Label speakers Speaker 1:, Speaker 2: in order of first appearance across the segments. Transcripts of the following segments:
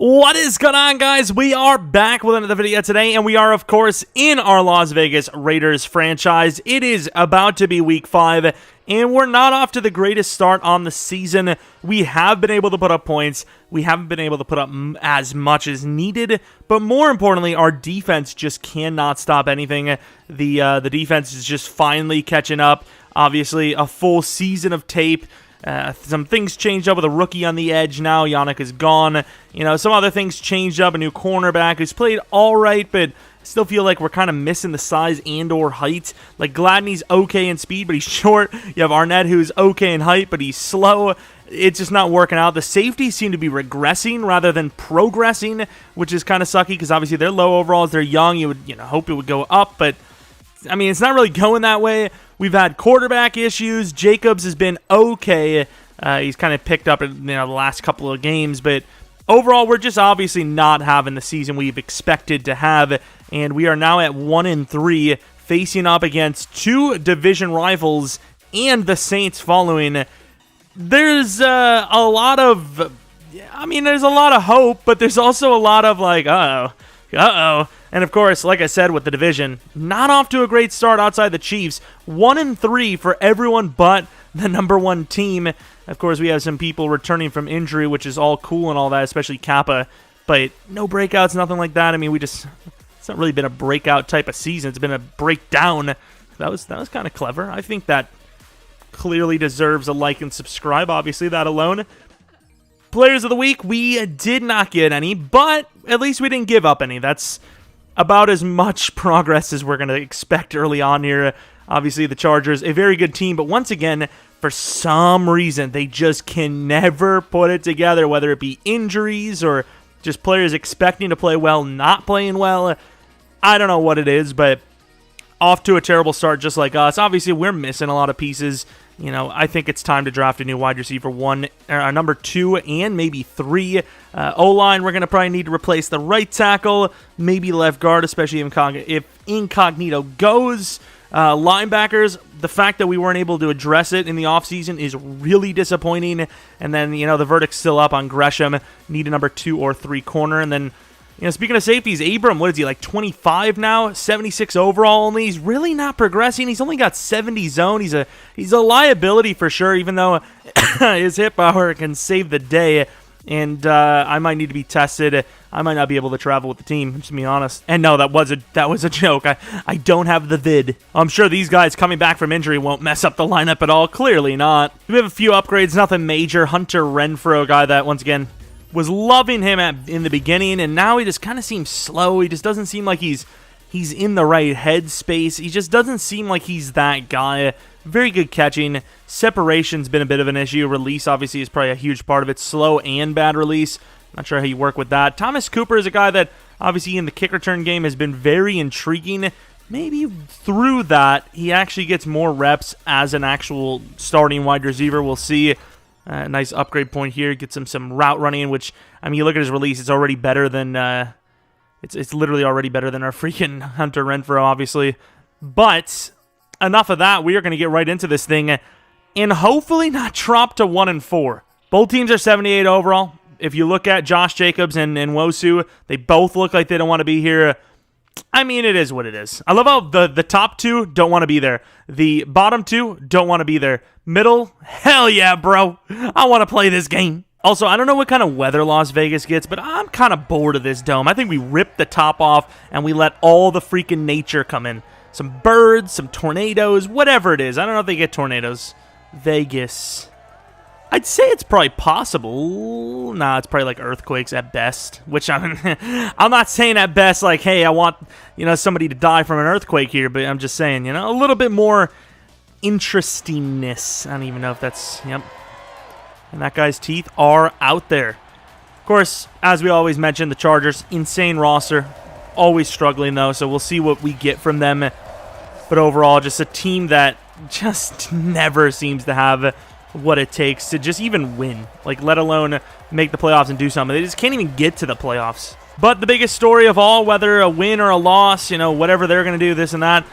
Speaker 1: What is going on, guys? We are back with another video today, and we are, of course, in our Las Vegas Raiders franchise. It is about to be Week 5, and we're not off to the greatest start on the season. We have been able to put up points. We haven't been able to put up as much as needed, but more importantly, our defense just cannot stop anything. The defense is just finally catching up. Obviously, a full season of tape. Some things changed up with a rookie on the edge now. Yannick is gone. You know, some other things changed up. A new cornerback who's played all right, but I still feel like we're kind of missing the size and or height. Like, Gladney's okay in speed, but he's short. You have Arnett, who's okay in height, but he's slow. It's just not working out. The safeties seem to be regressing rather than progressing, which is kind of sucky because obviously they're low overalls. They're young. You would hope it would go up, but I mean, it's not really going that way. We've had quarterback issues. Jacobs has been okay. He's kind of picked up in the last couple of games, but overall, we're just obviously not having the season we've expected to have, and we are now at 1-3, facing up against two division rivals and the Saints following. There's a lot of, there's a lot of hope, but there's also a lot of like, uh-oh. And of course, like I said with the division, not off to a great start outside the Chiefs. 1-3 for everyone but the number one team. Of course, we have some people returning from injury, which is all cool and all that, especially Kappa. But no breakouts, nothing like that. I mean, it's not really been a breakout type of season. It's been a breakdown. That was kind of clever. I think that clearly deserves a like and subscribe, obviously, that alone. Players of the week, we did not get any, but at least we didn't give up any. That's about as much progress as we're going to expect early on here. Obviously, the Chargers, a very good team, but once again, for some reason, they just can never put it together, whether it be injuries or just players expecting to play well, not playing well. I don't know what it is, but off to a terrible start just like us. Obviously, we're missing a lot of pieces. I think it's time to draft a new wide receiver number 2 and maybe 3. O-line, we're going to probably need to replace the right tackle, maybe left guard, especially if Incognito goes. Linebackers, the fact that we weren't able to address it in the offseason is really disappointing. And then, the verdict's still up on Gresham. Need a number 2 or 3 corner. And then, speaking of safeties, Abram, what is he, like 25 now? 76 overall only. He's really not progressing. He's only got 70 zone. He's a liability for sure, even though his hit power can save the day. And I might need to be tested. I might not be able to travel with the team, just to be honest. And no, that was a joke. I don't have the vid. I'm sure these guys coming back from injury won't mess up the lineup at all. Clearly not. We have a few upgrades, nothing major. Hunter Renfrow, a guy that, once again, was loving him in the beginning, and now he just kind of seems slow. He just doesn't seem like he's in the right headspace. He just doesn't seem like he's that guy. Very good catching. Separation's been a bit of an issue. Release, obviously, is probably a huge part of it. Slow and bad release. Not sure how you work with that. Thomas Cooper is a guy that, obviously, in the kick return game has been very intriguing. Maybe through that, he actually gets more reps as an actual starting wide receiver. We'll see. Nice upgrade point here. Gets him some route running, which, you look at his release, it's already better than, it's literally already better than our freaking Hunter Renfrow, obviously. But enough of that. We are going to get right into this thing and hopefully not drop to 1-4. Both teams are 78 overall. If you look at Josh Jacobs and Nwosu, they both look like they don't want to be here. It is what it is. I love how the top 2 don't want to be there. The bottom 2 don't want to be there. Middle, hell yeah, bro. I want to play this game. Also, I don't know what kind of weather Las Vegas gets, but I'm kind of bored of this dome. I think we ripped the top off and we let all the freaking nature come in. Some birds, some tornadoes, whatever it is. I don't know if they get tornadoes. Vegas. I'd say it's probably possible. Nah, it's probably like earthquakes at best. Which I'm not saying at best like, hey, I want somebody to die from an earthquake here, but I'm just saying, a little bit more interestingness. I don't even know if that's, yep. And that guy's teeth are out there. Of course, as we always mention, the Chargers, insane roster. Always struggling, though, so we'll see what we get from them. But overall, just a team that just never seems to have what it takes to just even win, like let alone make the playoffs and do something. They just can't even get to the playoffs. But the biggest story of all, whether a win or a loss, whatever they're going to do, this and that,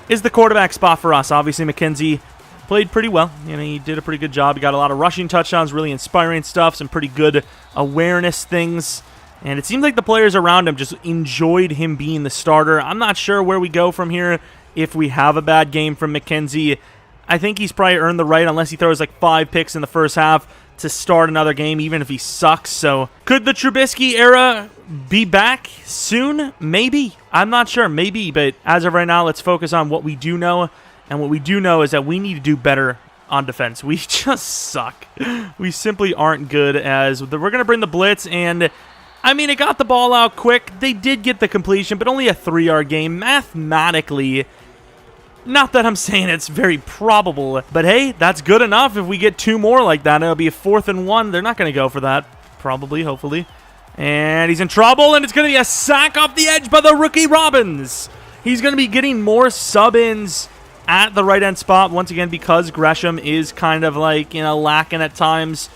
Speaker 1: is the quarterback spot for us. Obviously, McKenzie played pretty well. He did a pretty good job. He got a lot of rushing touchdowns, really inspiring stuff, some pretty good awareness things. And it seems like the players around him just enjoyed him being the starter. I'm not sure where we go from here if we have a bad game from McKenzie. I think he's probably earned the right, unless he throws like 5 picks in the first half, to start another game, even if he sucks. So could the Trubisky era be back soon? Maybe. I'm not sure. Maybe. But as of right now, let's focus on what we do know. And what we do know is that we need to do better on defense. We just suck. We simply aren't good. As we're going to bring the blitz, and I mean, it got the ball out quick. They did get the completion, but only a 3-yard game. Mathematically, not that I'm saying it's very probable, but hey, that's good enough. If we get 2 more like that, it'll be a 4th and 1. They're not going to go for that, probably, hopefully. And he's in trouble, and it's going to be a sack off the edge by the rookie Robbins. He's going to be getting more sub-ins at the right end spot, once again, because Gresham is kind of like, lacking at times.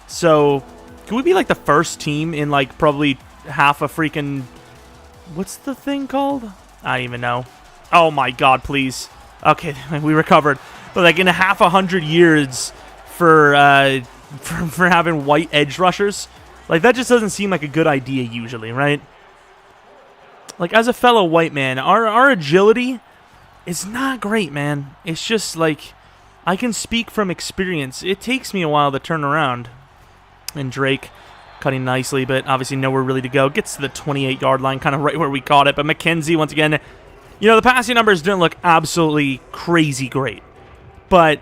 Speaker 1: So could we be like the first team in like probably half a freaking, what's the thing called? I don't even know. Oh my god, please. Okay, we recovered. But like in a half 100 years for having white edge rushers, like that just doesn't seem like a good idea usually, right? Like as a fellow white man, our agility is not great, man. It's just like, I can speak from experience. It takes me a while to turn around. And Drake cutting nicely, but obviously nowhere really to go. Gets to the 28-yard line, kind of right where we caught it. But McKenzie, once again, the passing numbers didn't look absolutely crazy great. But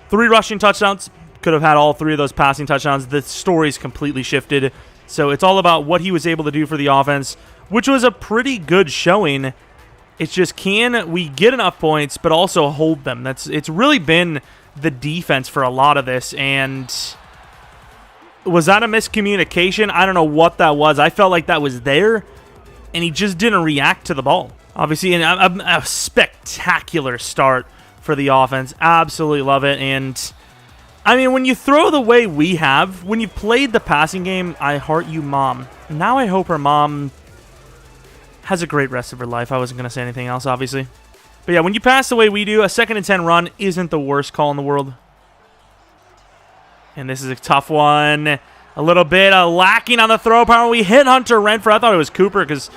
Speaker 1: 3 rushing touchdowns, could have had all 3 of those passing touchdowns. The story's completely shifted. So it's all about what he was able to do for the offense, which was a pretty good showing. It's just, can we get enough points, but also hold them? It's really been the defense for a lot of this. And was that a miscommunication? I don't know what that was. I felt like that was there, and he just didn't react to the ball. Obviously, a spectacular start for the offense. Absolutely love it. And I mean, when you throw the way we have, when you played the passing game, I heart you, Mom. Now I hope her mom has a great rest of her life. I wasn't going to say anything else, obviously. But yeah, when you pass the way we do, a 2nd and 10 run isn't the worst call in the world. And this is a tough one. A little bit lacking on the throw power. We hit Hunter Renfrow. I thought it was Cooper because,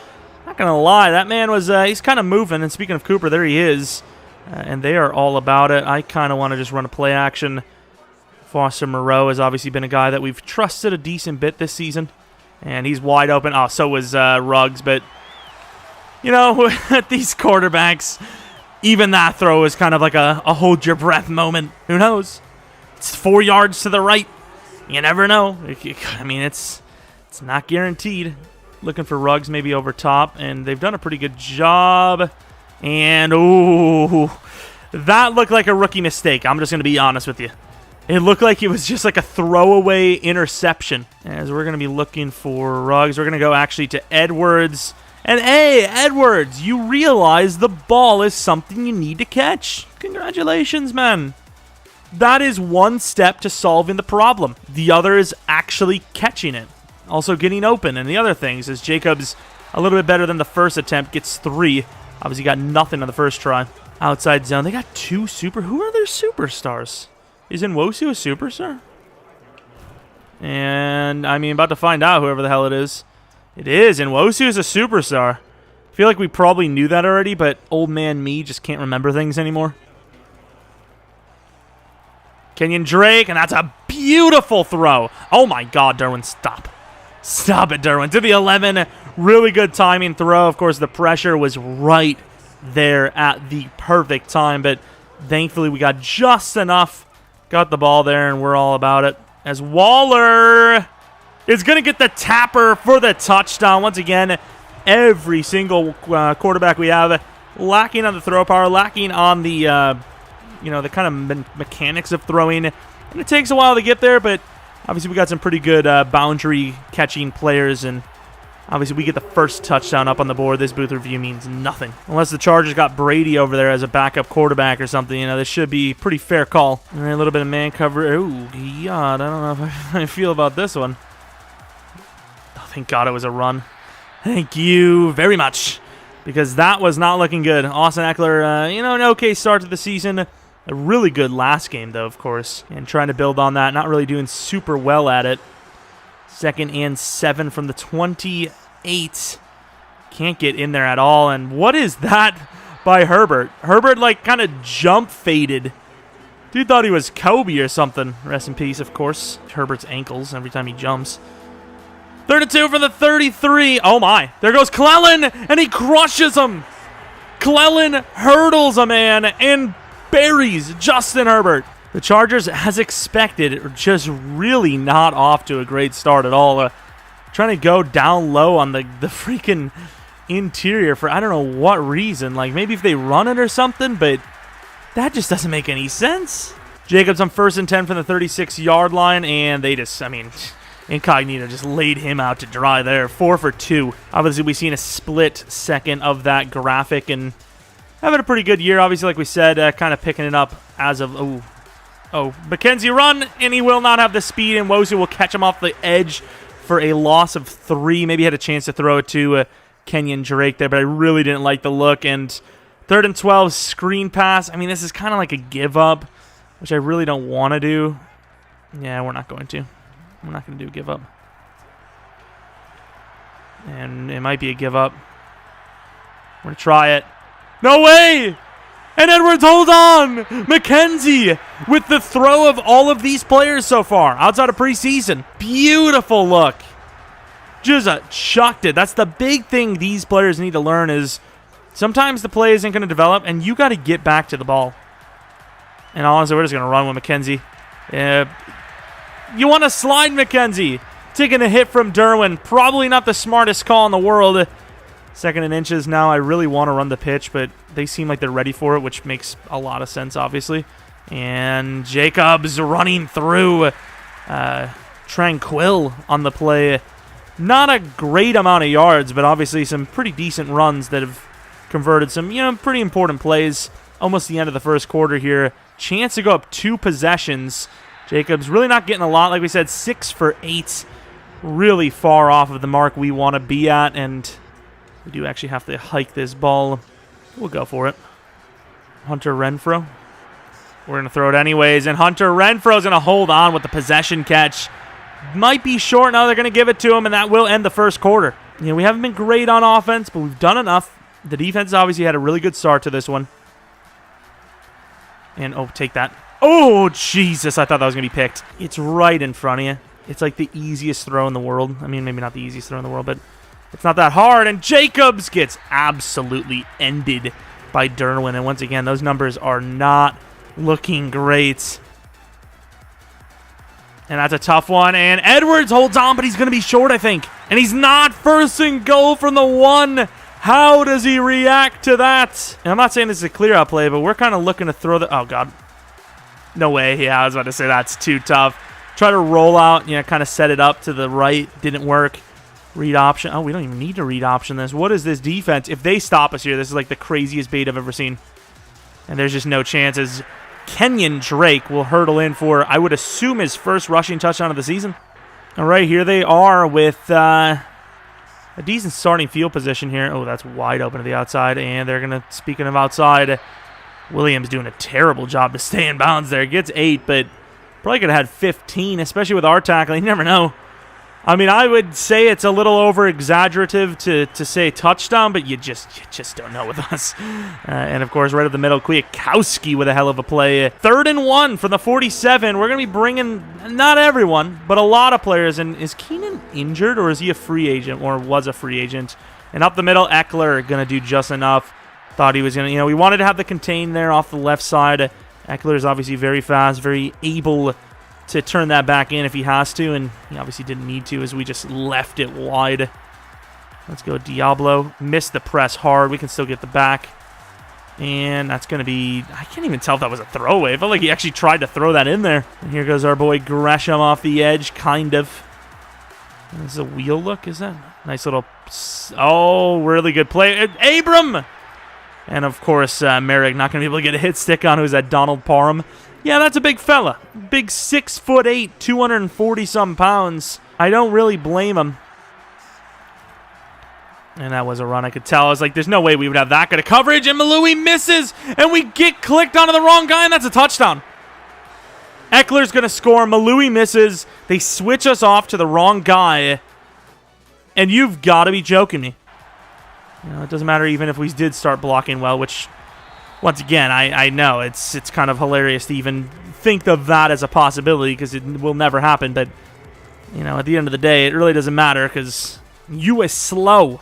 Speaker 1: not going to lie, that man was, he's kind of moving. And speaking of Cooper, there he is. And they are all about it. I kind of want to just run a play action. Foster Moreau has obviously been a guy that we've trusted a decent bit this season. And he's wide open. Oh, so was Ruggs. But these quarterbacks, even that throw is kind of like a hold your breath moment. Who knows? It's 4 yards to the right. You never know. I mean, it's not guaranteed. Looking for Ruggs maybe over top, and they've done a pretty good job. And, ooh, that looked like a rookie mistake. I'm just going to be honest with you. It looked like it was just like a throwaway interception. As we're going to be looking for Ruggs, we're going to go actually to Edwards. And hey, Edwards, you realize the ball is something you need to catch. Congratulations, man. That is one step to solving the problem. The other is actually catching it. Also getting open. And the other things is Jacobs a little bit better than the first attempt. Gets 3. Obviously got nothing on the first try. Outside zone. They got 2 Who are their superstars? Is Nwosu a superstar? And, I mean, about to find out whoever the hell it is. It is. Nwosu is a superstar. I feel like we probably knew that already, but old man me just can't remember things anymore. Kenyon Drake, and that's a beautiful throw. Oh, my God, Derwin, stop. Stop it, Derwin. To the 11. Really good timing throw. Of course, the pressure was right there at the perfect time, but thankfully we got just enough. Got the ball there, and we're all about it. As Waller is going to get the tapper for the touchdown. Once again, every single quarterback we have lacking on the throw power, lacking on the, the kind of mechanics of throwing. And it takes a while to get there, but obviously we got some pretty good boundary catching players, and obviously we get the first touchdown up on the board. This booth review means nothing. Unless the Chargers got Brady over there as a backup quarterback or something, this should be a pretty fair call. All right, a little bit of man cover. Ooh, God, I don't know how I feel about this one. Oh, thank God it was a run. Thank you very much, because that was not looking good. Austin Eckler, an okay start to the season. A really good last game, though, of course, and trying to build on that. Not really doing super well at it. 2nd and 7 from the 28. Can't get in there at all. And what is that by Herbert? Herbert, like, kind of jump faded. Dude thought he was Kobe or something. Rest in peace, of course. Herbert's ankles every time he jumps. 3rd and 2 for the 33. Oh, my. There goes Clellan, and he crushes him. Clellan hurdles a man and buries Justin Herbert. The Chargers, as expected, are just really not off to a great start at all. Trying to go down low on the freaking interior for I don't know what reason. Like, maybe if they run it or something, but that just doesn't make any sense. Jacobs on 1st and 10 from the 36-yard line, and they just, I mean, Incognito just laid him out to dry there. 4 for 2. Obviously, we've seen a split second of that graphic, and having a pretty good year, obviously, like we said, kind of picking it up as of, McKenzie run, and he will not have the speed, and Wosu will catch him off the edge for a loss of 3. Maybe had a chance to throw it to Kenyon Drake there, but I really didn't like the look, and 3rd and 12, screen pass. I mean, this is kind of like a give up, which I really don't want to do. Yeah, we're not going to. We're not going to do a give up. And it might be a give up. We're going to try it. No way! And Edwards, hold on! McKenzie with the throw of all of these players so far, outside of preseason. Beautiful look. Just chucked it. That's the big thing these players need to learn is sometimes the play isn't going to develop, and you got to get back to the ball. And honestly, we're just going to run with McKenzie. You want to slide McKenzie. Taking a hit from Derwin. Probably not the smartest call in the world. 2nd and inches now. I really want to run the pitch, but they seem like they're ready for it, which makes a lot of sense, obviously. And Jacobs running through. Tranquil on the play. Not a great amount of yards, but obviously some pretty decent runs that have converted some, pretty important plays. Almost the end of the first quarter here. Chance to go up 2 possessions. Jacobs really not getting a lot. Like we said, 6 for 8. Really far off of the mark we want to be at, and we do actually have to hike this ball. We'll go for it. Hunter Renfrow. We're going to throw it anyways, and Hunter Renfrow is going to hold on with the possession catch. Might be short now. They're going to give it to him, and that will end the first quarter. We haven't been great on offense, but we've done enough. The defense obviously had a really good start to this one. And, take that. Oh, Jesus, I thought that was going to be picked. It's right in front of you. It's like the easiest throw in the world. I mean, maybe not the easiest throw in the world, but it's not that hard. And Jacobs gets absolutely ended by Derwin. And once again, those numbers are not looking great. And that's a tough one. And Edwards holds on, but he's going to be short, I think. And he's not. 1st and goal from the 1. How does he react to that? And I'm not saying this is a clear-out play, but we're kind of looking to throw the... Oh, God. No way. Yeah, I was about to say that's too tough. Try to roll out, kind of set it up to the right. Didn't work. Read option. Oh, we don't even need to read option this. What is this defense? If they stop us here, this is like the craziest bait I've ever seen. And there's just no chances. Kenyon Drake will hurdle in for, I would assume, his first rushing touchdown of the season. All right, here they are with a decent starting field position here. Oh, that's wide open to the outside. And they're going to, speaking of outside, Williams doing a terrible job to stay in bounds there. Gets 8, but probably could have had 15, especially with our tackling. You never know. I mean, I would say it's a little over-exaggerative to say touchdown, but you just don't know with us. And, of course, right up the middle, Kwiatkowski with a hell of a play. 3rd and 1 from the 47. We're going to be bringing, not everyone, but a lot of players. And is Keenan injured, or is he a free agent, or was a free agent? And up the middle, Eckler going to do just enough. Thought he was going to, we wanted to have the contain there off the left side. Eckler is obviously very fast, very able to turn that back in if he has to, and he obviously didn't need to as we just left it wide. Let's go Diablo. Missed the press hard. We can still get the back. And that's going to be... I can't even tell if that was a throwaway. I felt like he actually tried to throw that in there. And here goes our boy Gresham off the edge, kind of. This is a wheel look, is that? Nice little... Oh, really good play. Abram! And, of course, Merrick not going to be able to get a hit stick on who's that Donald Parham. Yeah, that's a big fella. Big 6'8", 240-some pounds. I don't really blame him. And that was a run, I could tell. I was like, there's no way we would have that good of coverage. And Malui misses, and we get clicked onto the wrong guy, and that's a touchdown. Eckler's going to score. Malui misses. They switch us off to the wrong guy. And you've got to be joking me. You know, it doesn't matter even if we did start blocking well, which, once again, I know it's kind of hilarious to even think of that as a possibility because it will never happen. But, you know, at the end of the day, it really doesn't matter because you is slow.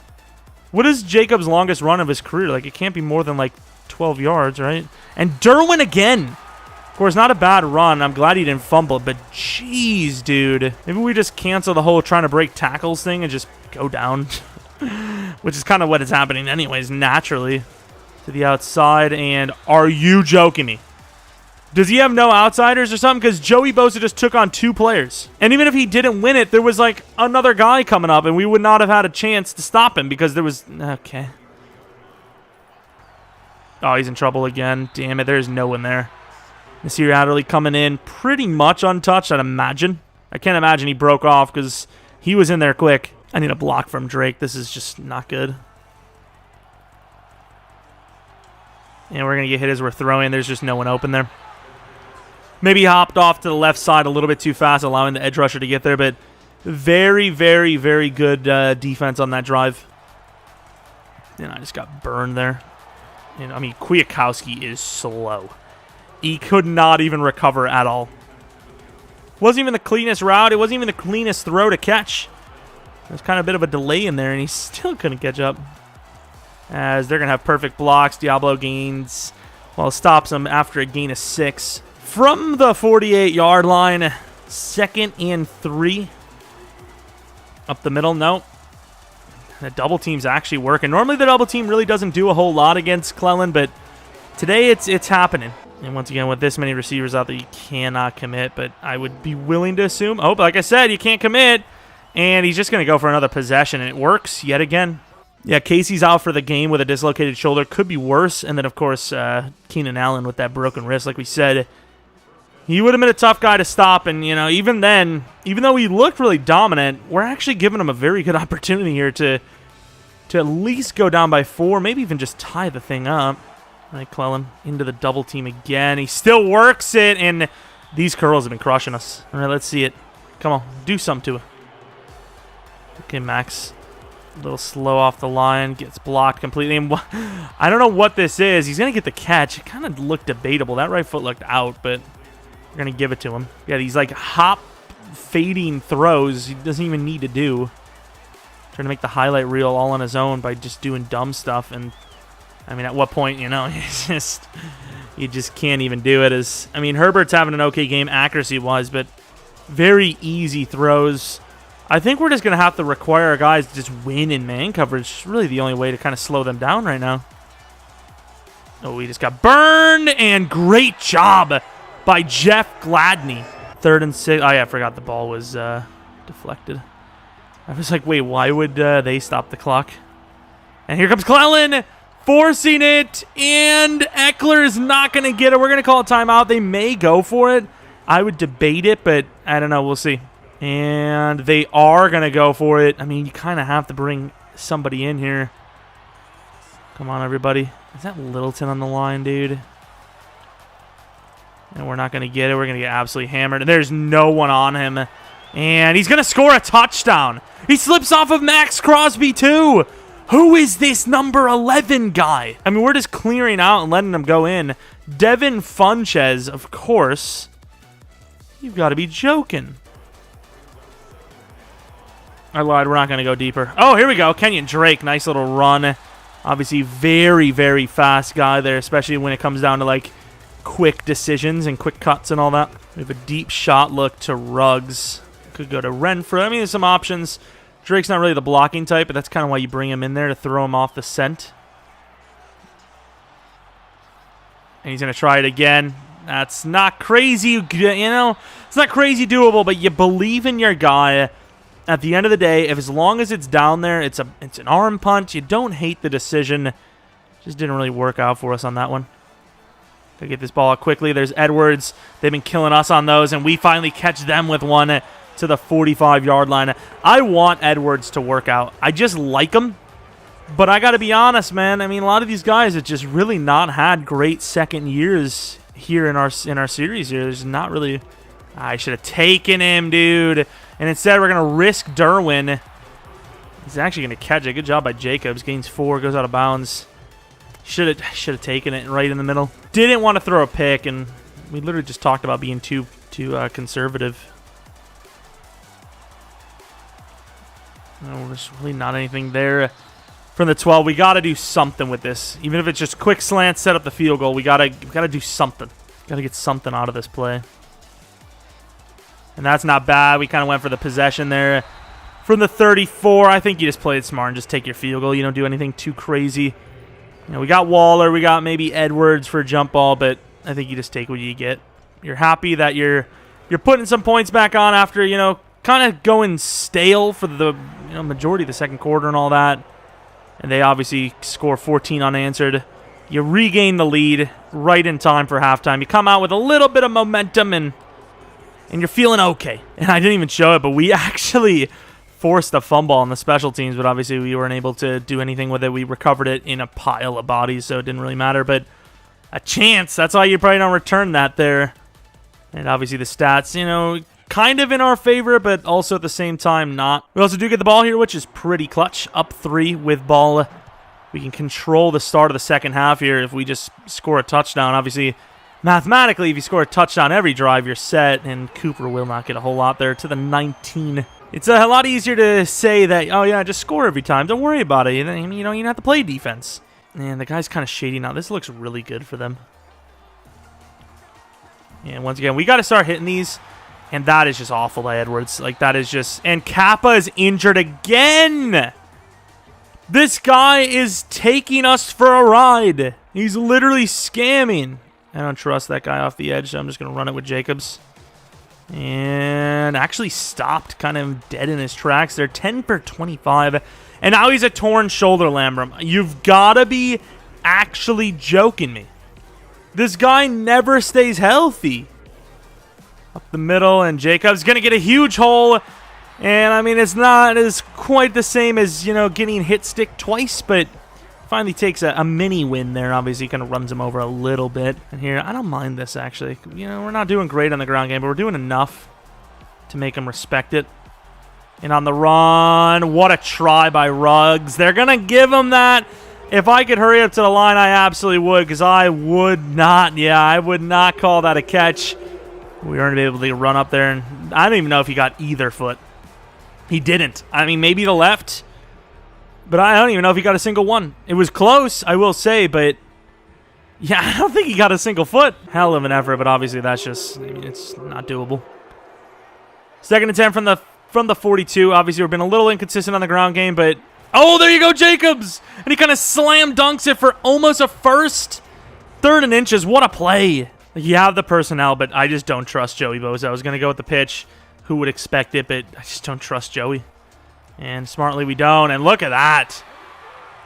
Speaker 1: What is Jacob's longest run of his career? Like, it can't be more than, like, 12 yards, right? And Derwin again. Of course, not a bad run. I'm glad he didn't fumble, but jeez, dude. Maybe we just cancel the whole trying to break tackles thing and just go down. Which is kind of what is happening anyways, naturally. To the outside, and are you joking me? Does he have no outsiders or something? Because Joey Bosa just took on 2 players. And even if he didn't win it, there was like another guy coming up, and we would not have had a chance to stop him because there was... Okay. Oh, he's in trouble again. Damn it, there's no one there. Nasir Adderley coming in pretty much untouched, I'd imagine. I can't imagine he broke off because he was in there quick. I need a block from Drake. This is just not good. And we're going to get hit as we're throwing. There's just no one open there. Maybe he hopped off to the left side a little bit too fast, allowing the edge rusher to get there. But very, very, very good defense on that drive. And I just got burned there. And I mean, Kwiatkowski is slow. He could not even recover at all. Wasn't even the cleanest route. It wasn't even the cleanest throw to catch. There's kind of a bit of a delay in there, and he still couldn't catch up. As they're going to have perfect blocks. Diablo gains, well, stops him after a gain of 6. From the 48-yard line, 2nd and 3. Up the middle, nope. The double team's actually working. Normally the double team really doesn't do a whole lot against Cleland, but today it's happening. And once again, with this many receivers out there, you cannot commit, but I would be willing to assume. Oh, but like I said, you can't commit. And he's just going to go for another possession, and it works yet again. Yeah, Casey's out for the game with a dislocated shoulder. Could be worse. And then, of course, Keenan Allen with that broken wrist, like we said. He would have been a tough guy to stop. And, you know, even then, even though he looked really dominant, we're actually giving him a very good opportunity here to at least go down by 4, maybe even just tie the thing up. All right, Clellan into the double team again. He still works it, and these curls have been crushing us. All right, let's see it. Come on, do something to it. Okay, Max, a little slow off the line, gets blocked completely. And I don't know what this is. He's going to get the catch. It kind of looked debatable. That right foot looked out, but we're going to give it to him. Yeah, these like hop fading throws he doesn't even need to do. Trying to make the highlight reel all on his own by just doing dumb stuff. And I mean, at what point, you know, you just can't even do it. I mean, Herbert's having an okay game accuracy-wise, but very easy throws. I think we're just going to have to require our guys to just win in man coverage. It's really the only way to kind of slow them down right now. Oh, we just got burned, and great job by Jeff Gladney. 3rd and 6. Oh, yeah, I forgot the ball was deflected. I was like, wait, why would they stop the clock? And here comes Clellan, forcing it, and Eckler is not going to get it. We're going to call a timeout. They may go for it. I would debate it, but I don't know. We'll see. And they are going to go for it. I mean, you kind of have to bring somebody in here. Come on, everybody. Is that Littleton on the line, dude? And we're not going to get it. We're going to get absolutely hammered. And there's no one on him. And he's going to score a touchdown. He slips off of Max Crosby, too. Who is this number 11 guy? I mean, we're just clearing out and letting him go in. Devin Funches, of course. You've got to be joking. I lied. We're not going to go deeper. Oh, here we go. Kenyon Drake. Nice little run. Obviously, very, very fast guy there, especially when it comes down to, like, quick decisions and quick cuts and all that. We have a deep shot look to Ruggs. Could go to Renfrew. I mean, there's some options. Drake's not really the blocking type, but that's kind of why you bring him in there to throw him off the scent. And he's going to try it again. That's not crazy, you know. It's not crazy doable, but you believe in your guy. At the end of the day, if as long as it's down there, it's an arm punt. You don't hate the decision. Just didn't really work out for us on that one. Gotta get this ball out quickly. There's Edwards. They've been killing us on those, and we finally catch them with one to the 45-yard line. I want Edwards to work out. I just like him, but I got to be honest, man. I mean, a lot of these guys have just really not had great second years here in our series here. There's not really I should have taken him, dude. And instead, we're going to risk Derwin. He's actually going to catch it. Good job by Jacobs. Gains 4, goes out of bounds. Should have taken it right in the middle. Didn't want to throw a pick, and we literally just talked about being too conservative. No, there's really not anything there. From the 12, we got to do something with this. Even if it's just quick slant, set up the field goal, we got to do something. Got to get something out of this play. And that's not bad. We kind of went for the possession there. From the 34, I think you just play it smart and just take your field goal. You don't do anything too crazy. You know, we got Waller, we got maybe Edwards for a jump ball, but I think you just take what you get. You're happy that you're putting some points back on after, you know, kind of going stale for the majority of the second quarter and all that. And they obviously score 14 unanswered. You regain the lead right in time for halftime. You come out with a little bit of momentum and you're feeling okay. And I didn't even show it, but we actually forced a fumble on the special teams, but obviously we weren't able to do anything with it. We recovered it in a pile of bodies, so it didn't really matter. But a chance, that's why you probably don't return that there. And obviously the stats, you know, kind of in our favor, but also at the same time not. We also do get the ball here, which is pretty clutch. Up 3 with ball. We can control the start of the second half here if we just score a touchdown. Obviously, mathematically, if you score a touchdown every drive, you're set, and Cooper will not get a whole lot there to the 19. It's a lot easier to say that, oh yeah, just score every time. Don't worry about it. You know, you don't have to play defense. And the guy's kind of shady now. This looks really good for them. And once again, we got to start hitting these. And that is just awful by Edwards. Like, that is just... And Kappa is injured again! This guy is taking us for a ride. He's literally scamming. I don't trust that guy off the edge, so I'm just going to run it with Jacobs. And actually stopped kind of dead in his tracks. They're 10 for 25. And now he's a torn shoulder, Lambram. You've got to be actually joking me. This guy never stays healthy. Up the middle, and Jacobs going to get a huge hole. And, I mean, it's not as quite the same as, you know, getting hit stick twice, but finally takes a mini win there. Obviously, kind of runs him over a little bit. And here, I don't mind this, actually. You know, we're not doing great on the ground game, but we're doing enough to make him respect it. And on the run, what a try by Ruggs. They're going to give him that. If I could hurry up to the line, I absolutely would, because I would not call that a catch. We weren't able to run up there, and I don't even know if he got either foot. He didn't. I mean, maybe the left, but I don't even know if he got a single one. It was close, I will say, but yeah, I don't think he got a single foot. Hell of an effort, but obviously that's just, I mean, it's not doable. Second and 10 from the 42. Obviously, we've been a little inconsistent on the ground game, but oh, there you go, Jacobs, and he kind of slam dunks it for almost a first. 3rd and inches. What a play. You have the personnel, but I just don't trust Joey Bosa. I was going to go with the pitch. Who would expect it, but I just don't trust Joey. And smartly we don't, and look at that.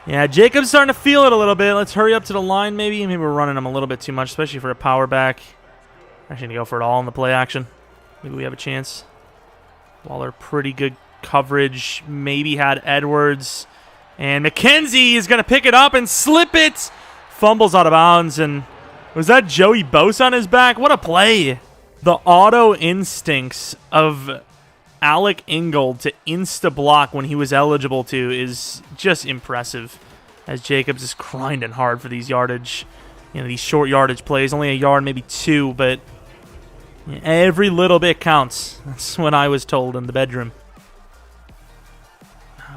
Speaker 1: Yeah, Jacob's starting to feel it a little bit. Let's hurry up to the line maybe. Maybe we're running him a little bit too much, especially for a power back. Actually going to go for it all in the play action. Maybe we have a chance. Waller, pretty good coverage. Maybe had Edwards. And McKenzie is going to pick it up and slip it. Fumbles out of bounds, and was that Joey Bosa on his back? What a play. The auto instincts of Alec Ingold to insta-block when he was eligible to is just impressive, as Jacobs is grinding hard for these yardage, these short yardage plays. Only a yard, maybe 2, but every little bit counts. That's what I was told in the bedroom.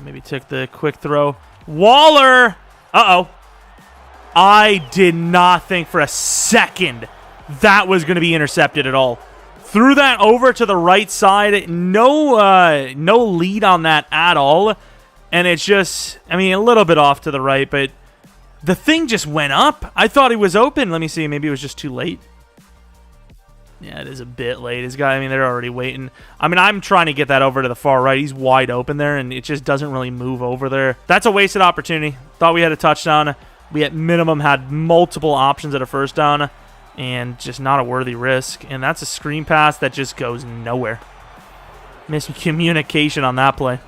Speaker 1: Maybe took the quick throw. Waller! Uh-oh. I did not think for a second that was going to be intercepted at all. Threw that over to the right side. No lead on that at all. And it's just, I mean, a little bit off to the right, but the thing just went up. I thought he was open. Let me see. Maybe it was just too late. Yeah, it is a bit late. This guy, I mean, they're already waiting. I mean, I'm trying to get that over to the far right. He's wide open there, and it just doesn't really move over there. That's a wasted opportunity. Thought we had a touchdown. We at minimum had multiple options at a first down, and just not a worthy risk. And that's a screen pass that just goes nowhere. Miscommunication on that play.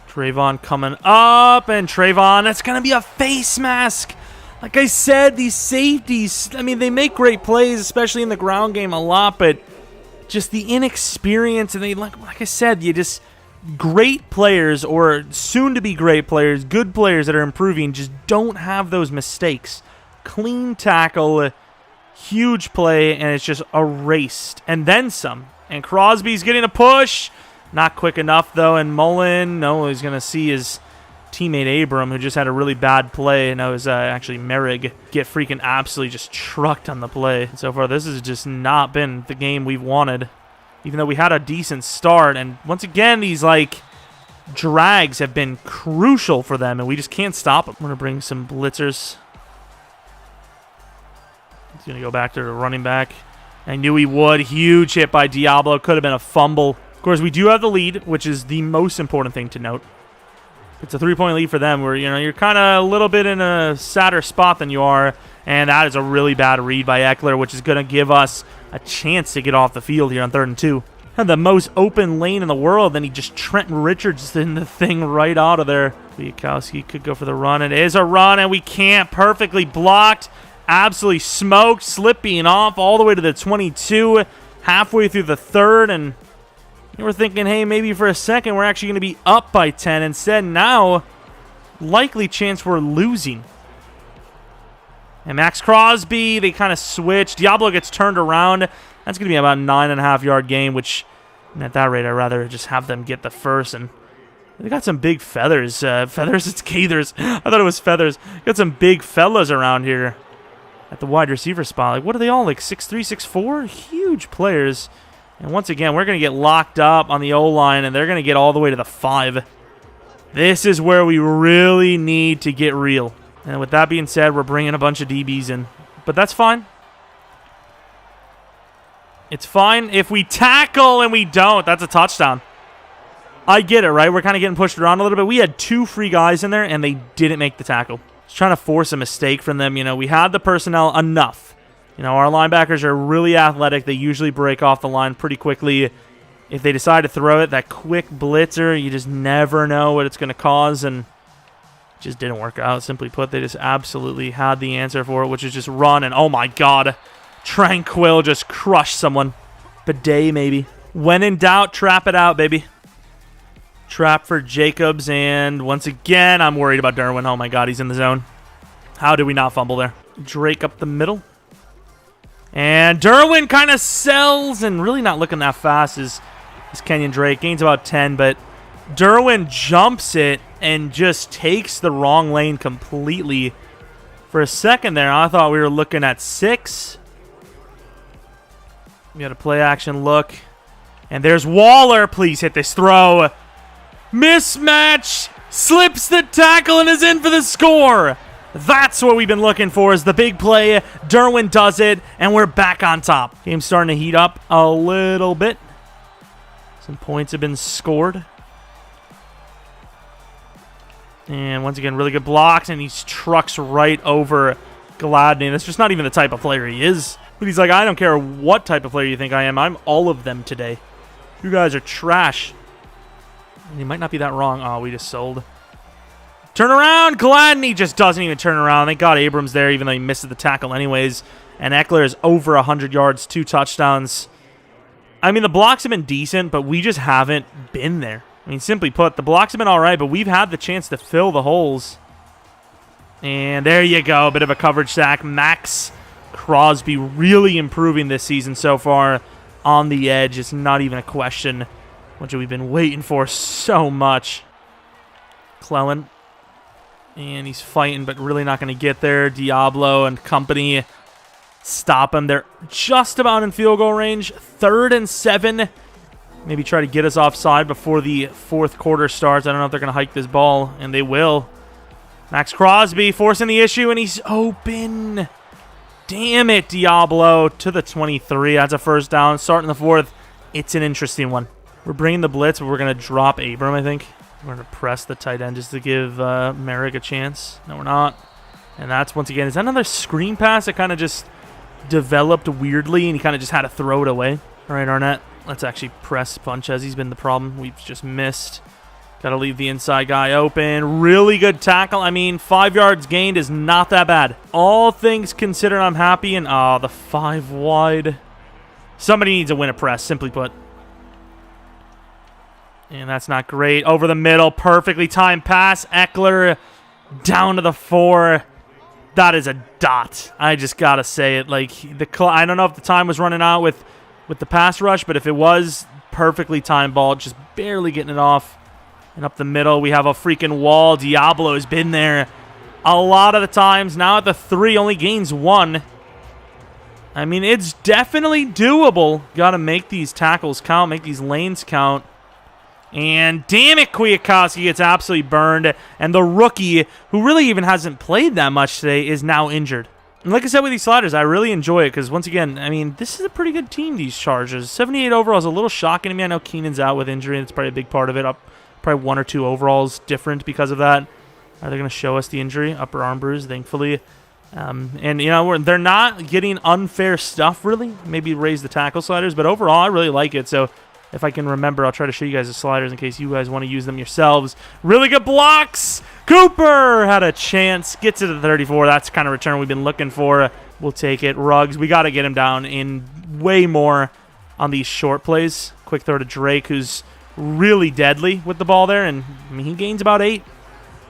Speaker 1: Trayvon coming up, and Trayvon, that's going to be a face mask. Like I said, these safeties, I mean, they make great plays, especially in the ground game a lot, but just the inexperience, and they like I said, you just great players or soon to be great players, good players that are improving, just don't have those mistakes. Clean tackle, huge play, and it's just erased, and then some. And Crosby's getting a push, not quick enough though. And Mullen, no, he's gonna see his teammate Abram, who just had a really bad play, and that was actually Merrig, get freaking absolutely just trucked on the play. So far, this has just not been the game we've wanted, even though we had a decent start. And once again, these like drags have been crucial for them, and we just can't stop them. I'm gonna bring some blitzers. He's gonna go back to the running back. I knew he would. Huge hit by Diablo. Could have been a fumble. Of course, we do have the lead, which is the most important thing to note. It's a 3-point lead for them where, you're kind of a little bit in a sadder spot than you are, and that is a really bad read by Eckler, which is going to give us a chance to get off the field here on 3rd and 2. Had the most open lane in the world, then he just Trenton Richardson the thing right out of there. Kwiatkowski could go for the run. It is a run, and we can't. Perfectly blocked. Absolutely smoked. Slipping off all the way to the 22, halfway through the 3rd, and we're thinking, hey, maybe for a second we're actually going to be up by 10. Instead, now, likely chance we're losing. And Max Crosby, they kind of switch. Diablo gets turned around. That's going to be about a 9.5-yard game, which at that rate, I'd rather just have them get the first. And they got some big feathers. Feathers? It's Gaithers. I thought it was feathers. Got some big fellas around here at the wide receiver spot. Like, what are they all, like 6'3", 6'4"? Huge players. And once again, we're going to get locked up on the O-line, and they're going to get all the way to the 5. This is where we really need to get real. And with that being said, we're bringing a bunch of DBs in. But that's fine. It's fine. If we tackle and we don't, that's a touchdown. I get it, right? We're kind of getting pushed around a little bit. We had 2 free guys in there, and they didn't make the tackle. Just trying to force a mistake from them. We had the personnel enough. Our linebackers are really athletic. They usually break off the line pretty quickly. If they decide to throw it, that quick blitzer, you just never know what it's going to cause, and it just didn't work out. Simply put, they just absolutely had the answer for it, which is just run, and oh my god, Tranquil just crushed someone. Bidet, maybe. When in doubt, trap it out, baby. Trap for Jacobs, and once again, I'm worried about Derwin. Oh my god, he's in the zone. How did we not fumble there? Drake up the middle. And Derwin kind of sells, and really not looking that fast as Kenyon Drake. Gains about 10, but Derwin jumps it and just takes the wrong lane completely. For a second there, I thought we were looking at 6. We had a play action look. And there's Waller. Please hit this throw. Mismatch. Slips the tackle and is in for the score. That's what we've been looking for, is the big play. Derwin does it, and we're back on top. Game's starting to heat up a little bit. Some points have been scored. And once again, really good blocks, and he trucks right over Gladney. That's just not even the type of player he is. But he's like, I don't care what type of player you think I am. I'm all of them today. You guys are trash. And he might not be that wrong. Oh, we just sold. Turn around, Gladney just doesn't even turn around. Thank God Abrams there, even though he missed the tackle anyways. And Eckler is over 100 yards, 2 touchdowns. I mean, the blocks have been decent, but we just haven't been there. I mean, simply put, the blocks have been all right, but we've had the chance to fill the holes. And there you go, a bit of a coverage sack. Max Crosby really improving this season so far on the edge. It's not even a question, which we've been waiting for so much. Clellan. And he's fighting, but really not going to get there. Diablo and company stop him. They're just about in field goal range. 3rd and 7. Maybe try to get us offside before the 4th quarter starts. I don't know if they're going to hike this ball, and they will. Max Crosby forcing the issue, and he's open. Damn it, Diablo. To the 23. That's a first down. Starting the 4th. It's an interesting one. We're bringing the blitz, but we're going to drop Abram, I think. We're going to press the tight end just to give Merrick a chance. No, we're not. And that's, once again, is that another screen pass that kind of just developed weirdly, and he kind of just had to throw it away? All right, Arnett, let's actually press Funches. He's been the problem. We've just missed. Got to leave the inside guy open. Really good tackle. I mean, 5 yards gained is not that bad. All things considered, I'm happy. And, the 5 wide. Somebody needs to win a press, simply put. And that's not great. Over the middle, perfectly timed pass. Eckler down to the 4. That is a dot. I just got to say it. Like, I don't know if the time was running out with the pass rush, but if it was, perfectly timed ball, just barely getting it off. And up the middle, we have a freaking wall. Diablo has been there a lot of the times. Now at the 3, only gains 1. I mean, it's definitely doable. Got to make these tackles count, make these lanes count. And damn it, Kwiatkowski gets absolutely burned. And the rookie, who really even hasn't played that much today, is now injured. And like I said with these sliders, I really enjoy it because, once again, I mean, this is a pretty good team, these Chargers. 78 overall is a little shocking to me. I know Keenan's out with injury, and it's probably a big part of it. Probably 1 or 2 overalls different because of that. Are they going to show us the injury? Upper arm bruise, thankfully. And, you know, they're not getting unfair stuff, really. Maybe raise the tackle sliders, but overall, I really like it. So if I can remember, I'll try to show you guys the sliders in case you guys want to use them yourselves. Really good blocks. Cooper had a chance. Gets to the 34. That's the kind of return we've been looking for. We'll take it. Ruggs, we got to get him down in way more on these short plays. Quick throw to Drake, who's really deadly with the ball there. And, I mean, he gains about 8.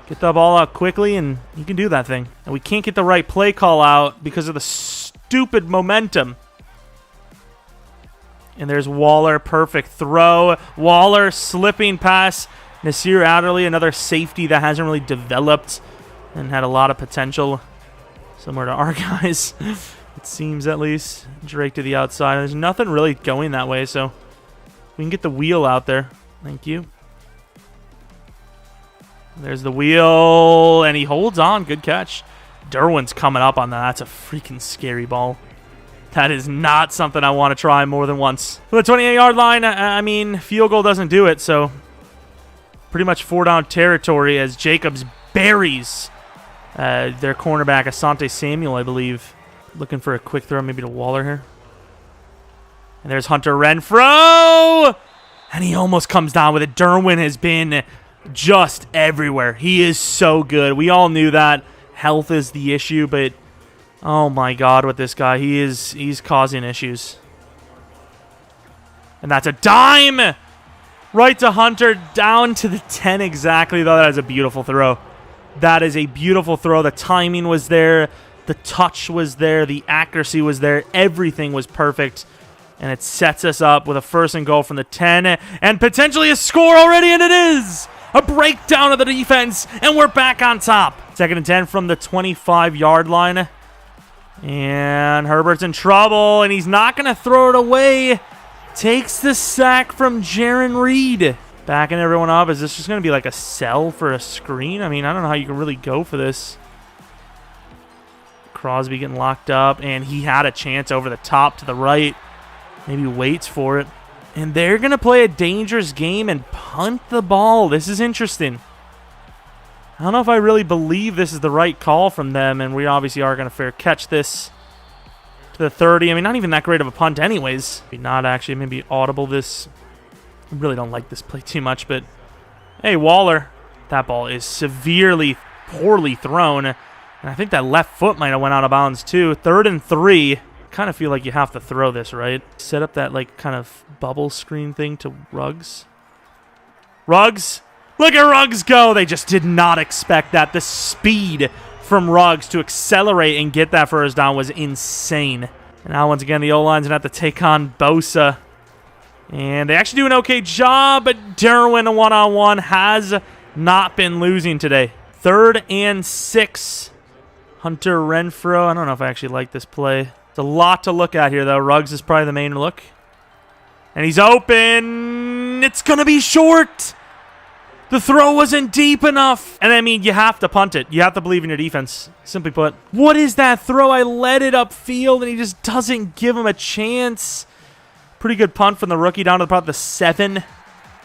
Speaker 1: Get the ball out quickly, and he can do that thing. And we can't get the right play call out because of the stupid momentum. And there's Waller, perfect throw. Waller slipping past Nasir Adderley, another safety that hasn't really developed and had a lot of potential, similar to our guys, it seems at least. Drake to the outside. There's nothing really going that way, so we can get the wheel out there. Thank you. There's the wheel, and he holds on. Good catch. Derwin's coming up on that. That's a freaking scary ball. That is not something I want to try more than once. For the 28-yard line, I mean, field goal doesn't do it, so pretty much 4-down territory as Jacobs buries their cornerback, Asante Samuel, I believe. Looking for a quick throw, maybe to Waller here. And there's Hunter Renfrow! And he almost comes down with it. Derwin has been just everywhere. He is so good. We all knew that. Health is the issue, but oh my God, with this guy, he's causing issues. And that's a dime! Right to Hunter, down to the 10 exactly, though. That is a beautiful throw. That is a beautiful throw. The timing was there. The touch was there. The accuracy was there. Everything was perfect. And it sets us up with a 1st and goal from the 10. And potentially a score already, and it is! A breakdown of the defense, and we're back on top. 2nd and 10 from the 25-yard line. And Herbert's in trouble, and he's not going to throw it away. Takes the sack from Jaron Reed. Backing everyone up. Is this just going to be like a sell for a screen? I mean, I don't know how you can really go for this. Crosby getting locked up, and he had a chance over the top to the right. Maybe waits for it. And they're going to play a dangerous game and punt the ball. This is interesting. I don't know if I really believe this is the right call from them, and we obviously are going to fair catch this to the 30. I mean, not even that great of a punt anyways. Not actually, maybe audible this. I really don't like this play too much, but hey, Waller. That ball is severely, poorly thrown. And I think that left foot might have went out of bounds too. 3rd and 3. Kind of feel like you have to throw this, right? Set up that like kind of bubble screen thing to Ruggs. Ruggs! Look at Ruggs go! They just did not expect that. The speed from Ruggs to accelerate and get that 1st down was insane. And now once again the O-line's going to have to take on Bosa. And they actually do an okay job, but Derwin one-on-one has not been losing today. 3rd and 6. Hunter Renfrow. I don't know if I actually like this play. It's a lot to look at here, though. Ruggs is probably the main look. And he's open. It's going to be short. The throw wasn't deep enough. And, I mean, you have to punt it. You have to believe in your defense, simply put. What is that throw? I led it upfield, and he just doesn't give him a chance. Pretty good punt from the rookie down to about the 7,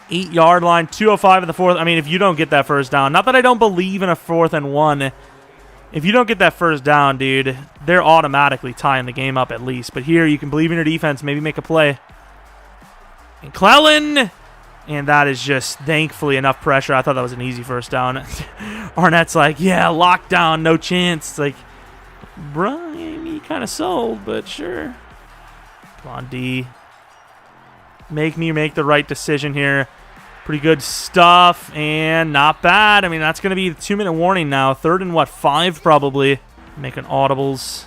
Speaker 1: 8-yard line. 2:05 in the 4th. I mean, if you don't get that 1st down, not that I don't believe in a 4th and 1. If you don't get that 1st down, dude, they're automatically tying the game up at least. But here, you can believe in your defense, maybe make a play. And Clellan! And that is just, thankfully, enough pressure. I thought that was an easy 1st down. Arnett's like, yeah, lockdown, no chance. It's like, Brian, you kind of sold, but sure. Come on, D. Make me make the right decision here. Pretty good stuff, and not bad. I mean, that's going to be the 2-minute warning now. 3rd and, what, 5 probably. Making audibles.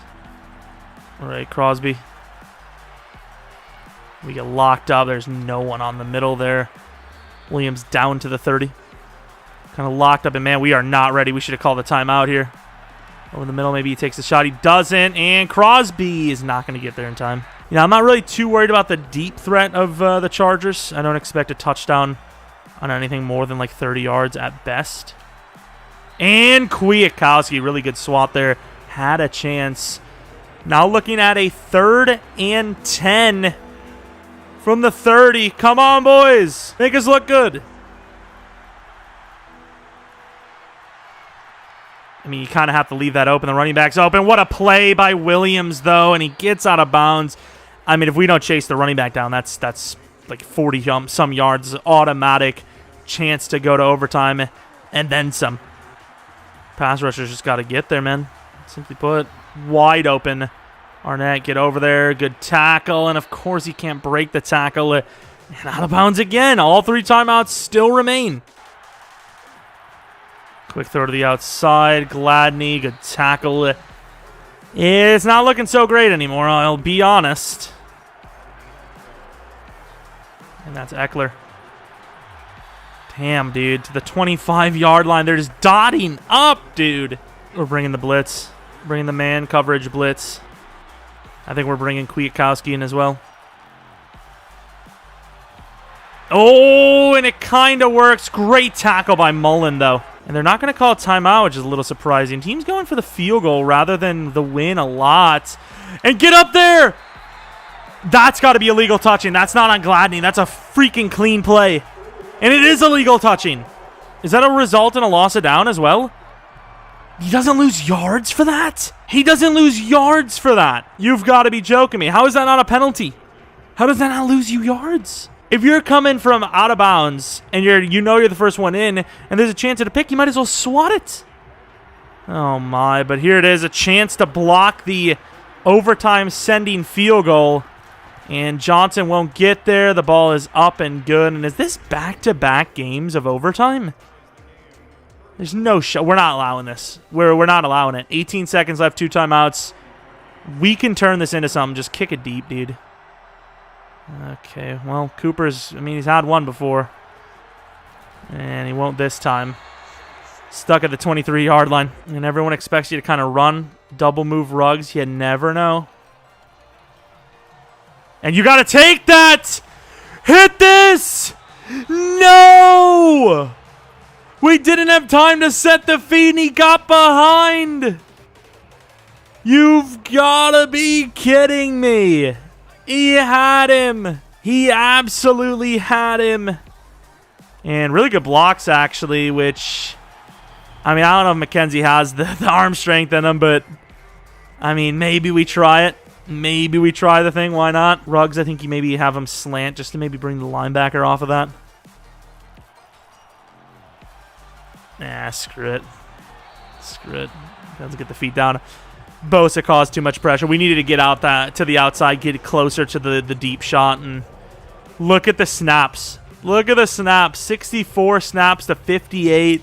Speaker 1: All right, Crosby. We get locked up. There's no one on the middle there. Williams down to the 30. Kind of locked up, and man, we are not ready. We should have called the timeout here. Over the middle, maybe he takes a shot. He doesn't, and Crosby is not going to get there in time. You know, I'm not really too worried about the deep threat of the Chargers. I don't expect a touchdown on anything more than like 30 yards at best. And Kwiatkowski, really good swat there. Had a chance. Now looking at a 3rd and 10 from the 30. Come on, boys. Make us look good. I mean, you kind of have to leave that open. The running back's open. What a play by Williams, though, and he gets out of bounds. I mean, if we don't chase the running back down, that's like 40-some yards, automatic chance to go to overtime, and then some. Pass rushers just got to get there, man. Simply put, wide open. Arnett, get over there. Good tackle, and of course he can't break the tackle. And out of bounds again. All 3 timeouts still remain. Quick throw to the outside. Gladney, good tackle. It's not looking so great anymore, I'll be honest. And that's Eckler. Damn, dude. To the 25-yard line. They're just dotting up, dude. We're bringing the blitz. Bringing the man coverage blitz. I think we're bringing Kwiatkowski in as well. Oh, and it kind of works. Great tackle by Mullen, though. And they're not going to call a timeout, which is a little surprising. Team's going for the field goal rather than the win a lot. And get up there! That's got to be illegal touching. That's not on Gladney. That's a freaking clean play. And it is illegal touching. Is that a result in a loss of down as well? He doesn't lose yards for that? He doesn't lose yards for that. You've got to be joking me. How is that not a penalty? How does that not lose you yards? If you're coming from out of bounds and you're the first one in and there's a chance at a pick, you might as well swat it. Oh my, but here it is, a chance to block the overtime sending field goal. And Johnson won't get there. The ball is up and good. And is this back-to-back games of overtime? There's no shot. We're not allowing this. We're not allowing it. 18 seconds left, 2 timeouts. We can turn this into something. Just kick it deep, dude. Okay, well, he's had one before. And he won't this time. Stuck at the 23-yard line. And everyone expects you to kind of run, double move Ruggs. You never know. And you got to take that! Hit this! No! We didn't have time to set the feed and he got behind! You've got to be kidding me! He had him! He absolutely had him! And really good blocks, actually, which... I mean, I don't know if McKenzie has the arm strength in him, but... I mean, maybe we try it. Maybe we try the thing. Why not? Ruggs, I think you maybe have him slant just to maybe bring the linebacker off of that. Nah, screw it. Screw it. Let's get the feet down. Bosa caused too much pressure. We needed to get out to the outside, get closer to the deep shot. And look at the snaps. Look at the snaps. 64 snaps to 58.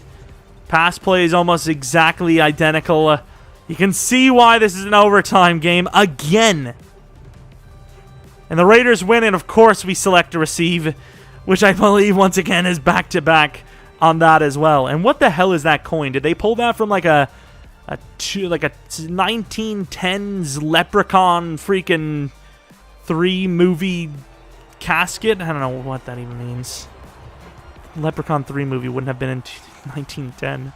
Speaker 1: Pass plays almost exactly identical. You can see why this is an overtime game again. And the Raiders win, and of course we select to receive, which I believe once again is back-to-back on that as well. And what the hell is that coin? Did they pull that from like a 1910s Leprechaun freaking 3 movie casket? I don't know what that even means. Leprechaun 3 movie wouldn't have been in 1910.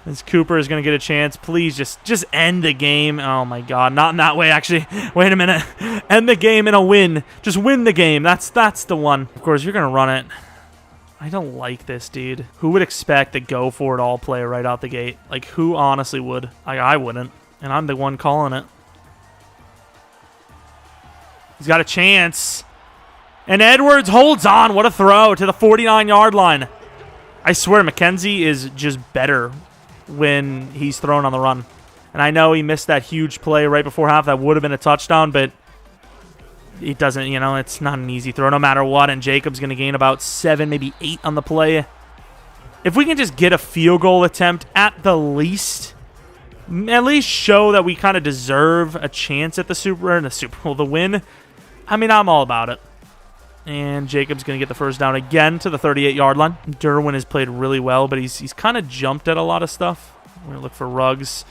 Speaker 1: As Cooper is going to get a chance. Please just end the game. Oh, my God. Not in that way, actually. Wait a minute. End the game and a win. Just win the game. That's the one. Of course, you're going to run it. I don't like this, dude. Who would expect a go-for-it-all play right out the gate? Like, who honestly would? I wouldn't. And I'm the one calling it. He's got a chance. And Edwards holds on. What a throw to the 49-yard line. I swear, McKenzie is just better when he's thrown on the run. And I know he missed that huge play right before half. That would have been a touchdown, but it doesn't, you know, it's not an easy throw no matter what, and Jacob's going to gain about 7, maybe 8 on the play. If we can just get a field goal attempt at the least, at least show that we kind of deserve a chance at the Super Bowl, the win, I mean, I'm all about it. And Jacob's going to get the first down again to the 38-yard line. Derwin has played really well, but he's kind of jumped at a lot of stuff. We're going to look for Ruggs.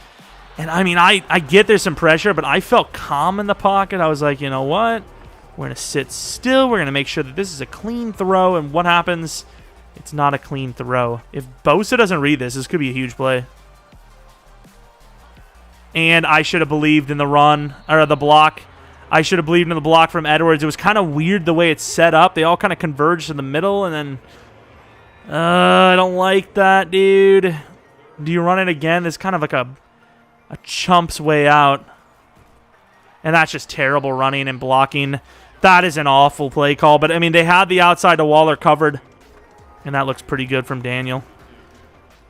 Speaker 1: And, I mean, I get there's some pressure, but I felt calm in the pocket. I was like, you know what? We're going to sit still. We're going to make sure that this is a clean throw. And what happens? It's not a clean throw. If Bosa doesn't read this could be a huge play. And I should have believed in the run, or the block. I should have believed in the block from Edwards. It was kind of weird the way it's set up. They all kind of converged in the middle, and then... I don't like that, dude. Do you run it again? It's kind of like a chump's way out. And that's just terrible running and blocking. That is an awful play call. But, I mean, they had the outside to Waller covered. And that looks pretty good from Daniel.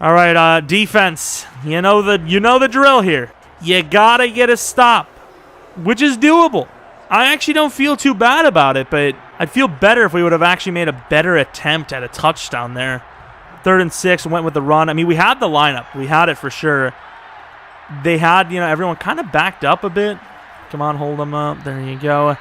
Speaker 1: All right, defense. You know the drill here. You got to get a stop, which is doable. I actually don't feel too bad about it, but I'd feel better if we would have actually made a better attempt at a touchdown there. 3rd and 6, went with the run. I mean, we had the lineup. We had it for sure. They had, everyone kind of backed up a bit. Come on, hold them up. There you go.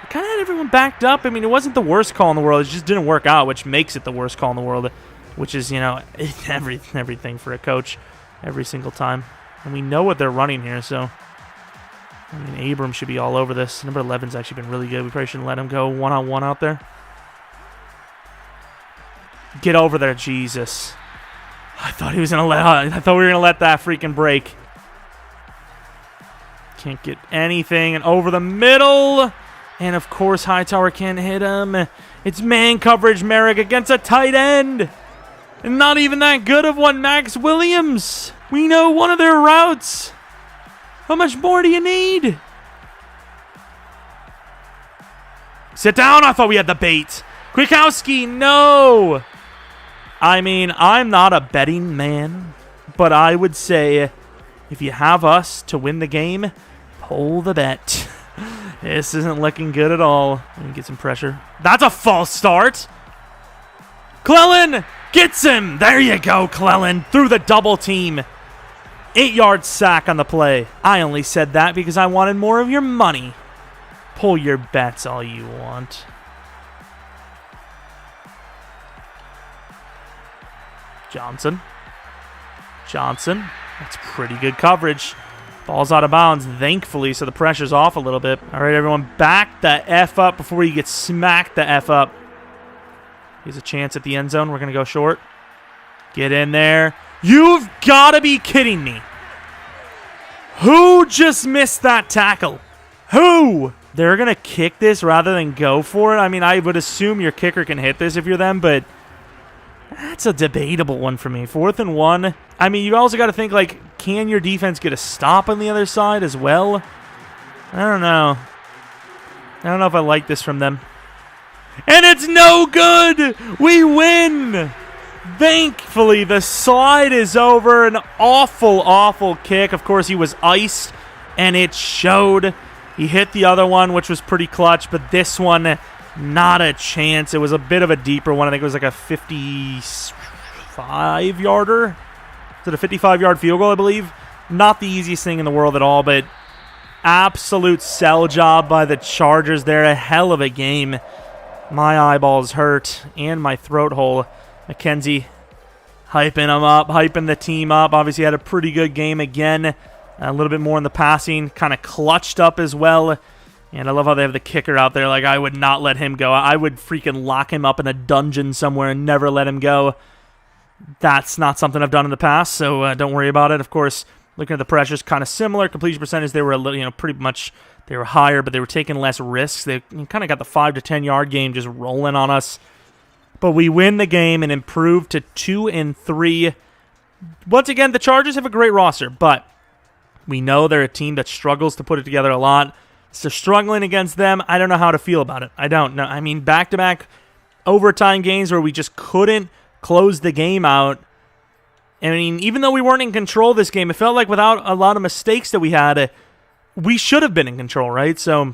Speaker 1: Kind of had everyone backed up. I mean, it wasn't the worst call in the world. It just didn't work out, which makes it the worst call in the world, which is, everything for a coach every single time. And we know what they're running here, so... I mean, Abram should be all over this. Number 11's actually been really good. We probably shouldn't let him go one-on-one out there. Get over there, Jesus. I thought we were gonna let that freaking break. Can't get anything, and over the middle. And, of course, Hightower can't hit him. It's man coverage, Merrick, against a tight end. And not even that good of one, Max Williams. We know one of their routes. How much more do you need? Sit down. I thought we had the bait. Kwiatkowski, no. I mean, I'm not a betting man, but I would say if you have us to win the game, pull the bet. This isn't looking good at all. Let me get some pressure. That's a false start. Clellan gets him. There you go, Clellan. Through the double team. 8-yard sack on the play. I only said that because I wanted more of your money. Pull your bets all you want. Johnson. That's pretty good coverage. Ball's out of bounds, thankfully, so the pressure's off a little bit. All right, everyone, back the F up before you get smacked the F up. Here's a chance at the end zone. We're going to go short. Get in there. You've got to be kidding me. Who just missed that tackle? Who? They're going to kick this rather than go for it? I mean, I would assume your kicker can hit this if you're them, but that's a debatable one for me. 4th and 1. I mean, you also got to think, like, can your defense get a stop on the other side as well? I don't know. I don't know if I like this from them. And it's no good! We win! Thankfully, the slide is over. An awful, awful kick. Of course, he was iced, and it showed. He hit the other one, which was pretty clutch, but this one, not a chance. It was a bit of a deeper one. I think it was like a 55-yarder. Is it a 55-yard field goal, I believe? Not the easiest thing in the world at all, but absolute sell job by the Chargers there. A hell of a game. My eyeballs hurt, and my throat hole. McKenzie hyping him up, hyping the team up. Obviously had a pretty good game again. A little bit more in the passing. Kind of clutched up as well. And I love how they have the kicker out there. Like, I would not let him go. I would freaking lock him up in a dungeon somewhere and never let him go. That's not something I've done in the past, so don't worry about it. Of course, looking at the pressures, kind of similar. Completion percentage, they were a little, pretty much they were higher, but they were taking less risks. They kind of got the 5 to 10 yard game just rolling on us. But we win the game and improve to 2-3. Once again, the Chargers have a great roster, but we know they're a team that struggles to put it together a lot. So struggling against them, I don't know how to feel about it. I don't know. I mean, back-to-back overtime games where we just couldn't close the game out. I mean, even though we weren't in control this game, it felt like without a lot of mistakes that we had, we should have been in control, right? So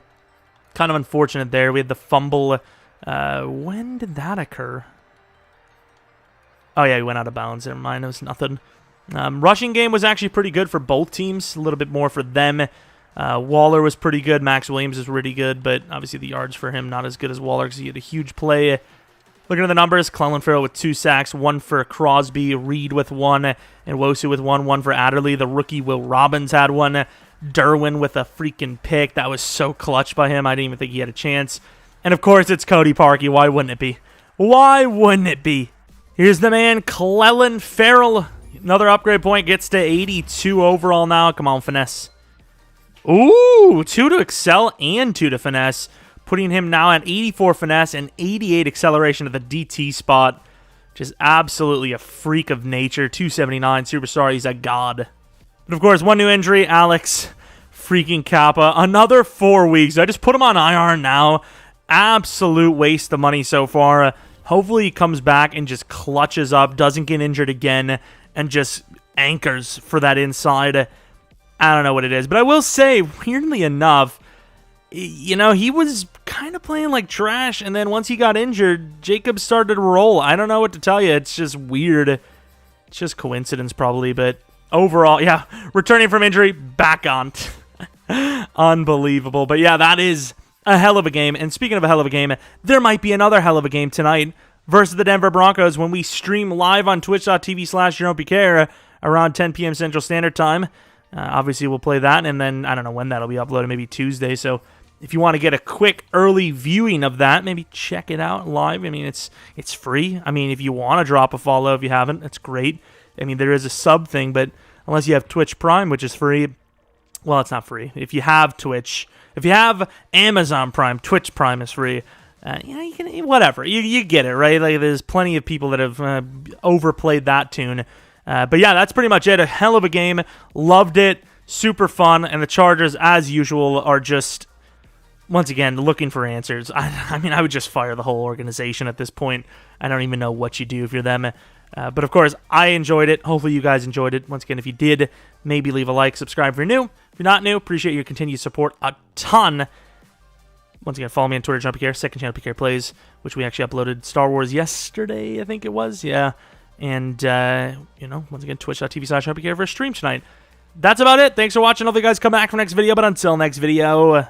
Speaker 1: Kind of unfortunate there. We had the fumble. When did that occur? Oh, yeah, he went out of bounds. Never mind, it was nothing. Rushing game was actually pretty good for both teams. A little bit more for them. Waller was pretty good. Max Williams was really good, but obviously the yards for him not as good as Waller because he had a huge play. Looking at the numbers, Clelin Ferrell with 2 sacks, 1 for Crosby, Reed with 1, and Wosu with 1 for Adderley. The rookie Will Robbins had 1. Derwin with a freaking pick. That was so clutch by him. I didn't even think he had a chance. And of course, it's Cody Parkey. Why wouldn't it be? Why wouldn't it be? Here's the man, Clelin Ferrell. Another upgrade point, gets to 82 overall now. Come on, finesse. Ooh, 2 to excel and 2 to finesse. Putting him now at 84 finesse and 88 acceleration at the DT spot. Just absolutely a freak of nature. 279 superstar. He's a god. But of course, one new injury. Alex freaking Kappa. Another 4 weeks. I just put him on IR now. Absolute waste of money so far. Hopefully he comes back and just clutches up. Doesn't get injured again. And just anchors for that inside. I don't know what it is. But I will say, weirdly enough, you know, he was kind of playing like trash, and then once he got injured, Jacob started to roll. I don't know what to tell you. It's just weird. It's just coincidence, probably, but overall, yeah, returning from injury, back on. Unbelievable. But yeah, that is a hell of a game. And speaking of a hell of a game, there might be another hell of a game tonight versus the Denver Broncos when we stream live on twitch.tv/Jeromepkr around 10 p.m. Central Standard Time. Obviously, we'll play that, and then I don't know when that'll be uploaded, maybe Tuesday. So if you want to get a quick early viewing of that, maybe check it out live. I mean, it's free. I mean, if you want to drop a follow, if you haven't, that's great. I mean, there is a sub thing, but unless you have Twitch Prime, which is free, well, it's not free. If you have Twitch, if you have Amazon Prime, Twitch Prime is free. You can, whatever. You get it, right? Like, there's plenty of people that have overplayed that tune. But yeah, that's pretty much it. A hell of a game. Loved it. Super fun. And the Chargers, as usual, are just, once again, looking for answers. I mean, I would just fire the whole organization at this point. I don't even know what you do if you're them. But of course, I enjoyed it. Hopefully you guys enjoyed it. Once again, if you did, maybe leave a like, subscribe if you're new. If you're not new, appreciate your continued support a ton. Once again, follow me on Twitter, Jeromepkr, second channel PK Plays, which we actually uploaded Star Wars yesterday, I think it was. Yeah. And, you know, once again, twitch.tv/Jeromepkr for a stream tonight. That's about it. Thanks for watching. Hopefully you guys come back for next video. But until next video,